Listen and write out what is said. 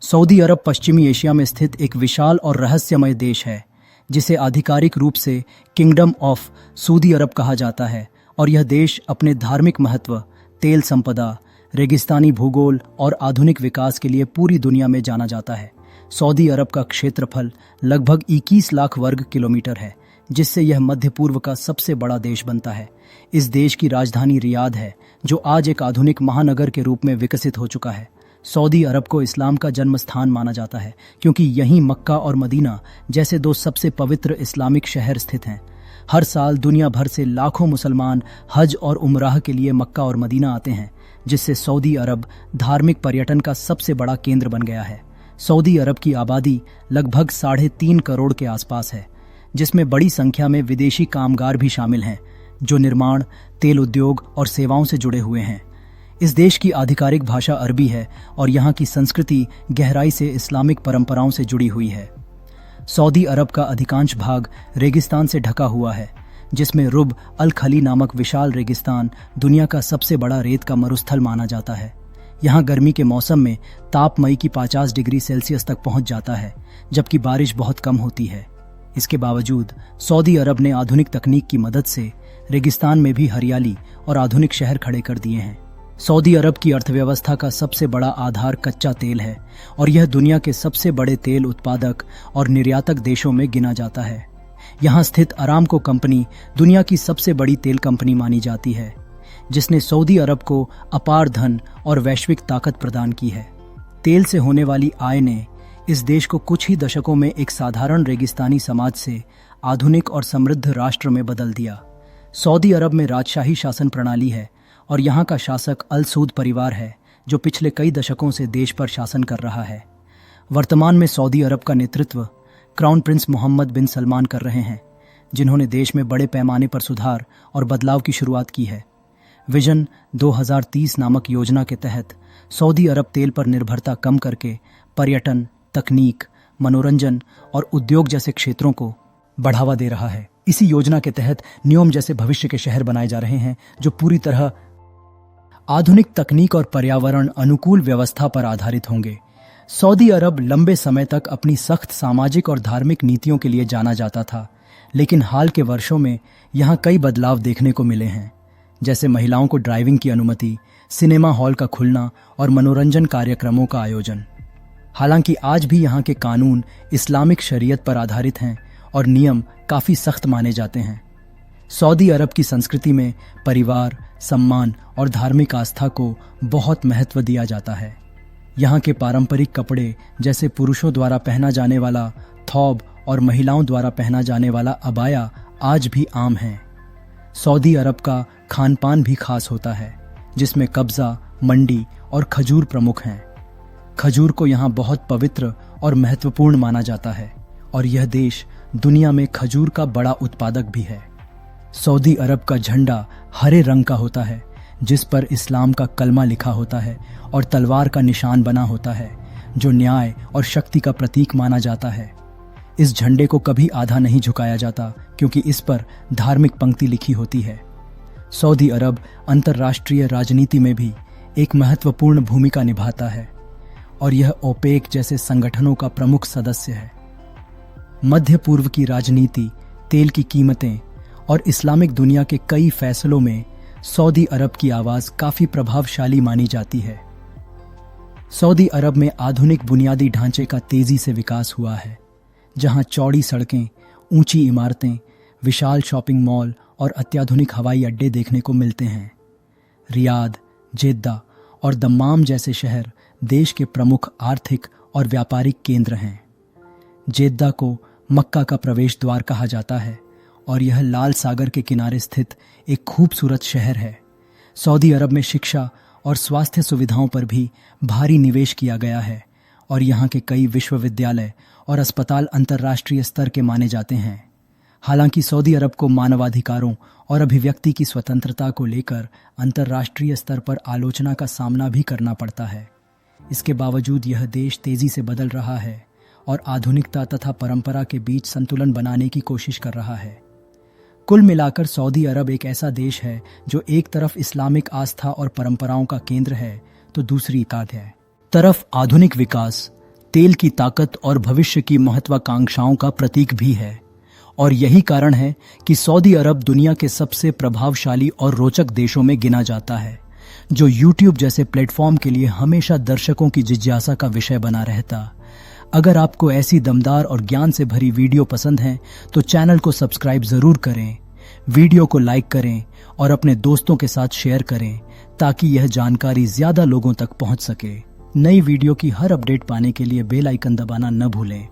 Saudi अरब पश्चिमी Asia में स्थित एक विशाल और रहस्यमय देश है, जिसे आधिकारिक रूप से किंगडम ऑफ सऊदी अरब कहा जाता है। और यह देश अपने धार्मिक महत्व, तेल संपदा, रेगिस्तानी भूगोल और आधुनिक विकास के लिए पूरी दुनिया में जाना जाता है। सऊदी अरब का क्षेत्रफल लगभग 21 लाख वर्ग किलोमीटर है, जिससे यह मध्य पूर्व का सबसे बड़ा देश बनता है। इस देश की राजधानी रियाद है, जो आज एक आधुनिक महानगर के रूप में विकसित हो चुका है। सऊदी अरब को इस्लाम का जन्म स्थान माना जाता है, क्योंकि यहीं मक्का और मदीना जैसे दो सबसे पवित्र इस्लामिक शहर स्थित हैं। हर साल दुनिया भर से लाखों मुसलमान हज और उमराह के लिए मक्का और मदीना आते हैं, जिससे सऊदी अरब धार्मिक पर्यटन का सबसे बड़ा केंद्र बन गया है। सऊदी अरब की आबादी लगभग 3.5 करोड़ के आसपास है, जिसमें बड़ी संख्या में विदेशी कामगार भी शामिल हैं, जो निर्माण, तेल उद्योग और सेवाओं से जुड़े हुए हैं। इस देश की आधिकारिक भाषा अरबी है और यहाँ की संस्कृति गहराई से इस्लामिक परंपराओं से जुड़ी हुई है। सऊदी अरब का अधिकांश भाग रेगिस्तान से ढका हुआ है, जिसमें रुब अल खली नामक विशाल रेगिस्तान दुनिया का सबसे बड़ा रेत का मरुस्थल माना जाता है। यहाँ गर्मी के मौसम में ताप मई की 50 डिग्री सेल्सियस तक पहुँच जाता है, जबकि बारिश बहुत कम होती है। इसके बावजूद सऊदी अरब ने आधुनिक तकनीक की मदद से रेगिस्तान में भी हरियाली और आधुनिक शहर खड़े कर दिए हैं। सऊदी अरब की अर्थव्यवस्था का सबसे बड़ा आधार कच्चा तेल है और यह दुनिया के सबसे बड़े तेल उत्पादक और निर्यातक देशों में गिना जाता है। यहाँ स्थित अरामको कंपनी दुनिया की सबसे बड़ी तेल कंपनी मानी जाती है, जिसने सऊदी अरब को अपार धन और वैश्विक ताकत प्रदान की है। तेल से होने वाली आय ने इस देश को कुछ ही दशकों में एक साधारण रेगिस्तानी समाज से आधुनिक और समृद्ध राष्ट्र में बदल दिया। सऊदी अरब में राजशाही शासन प्रणाली है और यहाँ का शासक अल सऊद परिवार है, जो पिछले कई दशकों से देश पर शासन कर रहा है। वर्तमान में सऊदी अरब का नेतृत्व क्राउन प्रिंस मोहम्मद बिन सलमान कर रहे हैं, जिन्होंने देश में बड़े पैमाने पर सुधार और बदलाव की शुरुआत की है। विजन 2030 नामक योजना के तहत सऊदी अरब तेल पर निर्भरता कम करके पर्यटन, तकनीक, मनोरंजन और उद्योग जैसे क्षेत्रों को बढ़ावा दे रहा है। इसी योजना के तहत न्योम जैसे भविष्य के शहर बनाए जा रहे हैं, जो पूरी तरह आधुनिक तकनीक और पर्यावरण अनुकूल व्यवस्था पर आधारित होंगे। सऊदी अरब लंबे समय तक अपनी सख्त सामाजिक और धार्मिक नीतियों के लिए जाना जाता था, लेकिन हाल के वर्षों में यहाँ कई बदलाव देखने को मिले हैं, जैसे महिलाओं को ड्राइविंग की अनुमति, सिनेमा हॉल का खुलना और मनोरंजन कार्यक्रमों का आयोजन। हालांकि आज भी यहाँ के कानून इस्लामिक शरीयत पर आधारित हैं और नियम काफी सख्त माने जाते हैं। सऊदी अरब की संस्कृति में परिवार, सम्मान और धार्मिक आस्था को बहुत महत्व दिया जाता है। यहाँ के पारंपरिक कपड़े, जैसे पुरुषों द्वारा पहना जाने वाला थौब और महिलाओं द्वारा पहना जाने वाला अबाया, आज भी आम हैं। सऊदी अरब का खान पान भी खास होता है, जिसमें कब्जा, मंडी और खजूर प्रमुख हैं। खजूर को यहाँ बहुत पवित्र और महत्वपूर्ण माना जाता है और यह देश दुनिया में खजूर का बड़ा उत्पादक भी है। सऊदी अरब का झंडा हरे रंग का होता है, जिस पर इस्लाम का कलमा लिखा होता है और तलवार का निशान बना होता है, जो न्याय और शक्ति का प्रतीक माना जाता है। इस झंडे को कभी आधा नहीं झुकाया जाता, क्योंकि इस पर धार्मिक पंक्ति लिखी होती है। सऊदी अरब अंतर्राष्ट्रीय राजनीति में भी एक महत्वपूर्ण भूमिका निभाता है और यह ओपेक जैसे संगठनों का प्रमुख सदस्य है। मध्य पूर्व की राजनीति, तेल की कीमतें और इस्लामिक दुनिया के कई फैसलों में सऊदी अरब की आवाज काफी प्रभावशाली मानी जाती है। सऊदी अरब में आधुनिक बुनियादी ढांचे का तेजी से विकास हुआ है, जहां चौड़ी सड़कें, ऊंची इमारतें, विशाल शॉपिंग मॉल और अत्याधुनिक हवाई अड्डे देखने को मिलते हैं। रियाद, जेद्दा और दम्माम जैसे शहर देश के प्रमुख आर्थिक और व्यापारिक केंद्र हैं। जेद्दा को मक्का का प्रवेश द्वार कहा जाता है और यह लाल सागर के किनारे स्थित एक खूबसूरत शहर है। सऊदी अरब में शिक्षा और स्वास्थ्य सुविधाओं पर भी भारी निवेश किया गया है और यहाँ के कई विश्वविद्यालय और अस्पताल अंतर्राष्ट्रीय स्तर के माने जाते हैं। हालांकि सऊदी अरब को मानवाधिकारों और अभिव्यक्ति की स्वतंत्रता को लेकर अंतर्राष्ट्रीय स्तर पर आलोचना का सामना भी करना पड़ता है। इसके बावजूद यह देश तेजी से बदल रहा है और आधुनिकता तथा परंपरा के बीच संतुलन बनाने की कोशिश कर रहा है। कुल मिलाकर सऊदी अरब एक ऐसा देश है जो एक तरफ इस्लामिक आस्था और परंपराओं का केंद्र है, तो दूसरी तरफ आधुनिक विकास, तेल की ताकत और भविष्य की महत्वाकांक्षाओं का प्रतीक भी है। और यही कारण है कि सऊदी अरब दुनिया के सबसे प्रभावशाली और रोचक देशों में गिना जाता है, जो यूट्यूब जैसे प्लेटफॉर्म के लिए हमेशा दर्शकों की जिज्ञासा का विषय बना रहता। अगर आपको ऐसी दमदार और ज्ञान से भरी वीडियो पसंद है तो चैनल को सब्सक्राइब जरूर करें, वीडियो को लाइक करें और अपने दोस्तों के साथ शेयर करें ताकि यह जानकारी ज्यादा लोगों तक पहुंच सके। नई वीडियो की हर अपडेट पाने के लिए बेल आइकन दबाना न भूलें।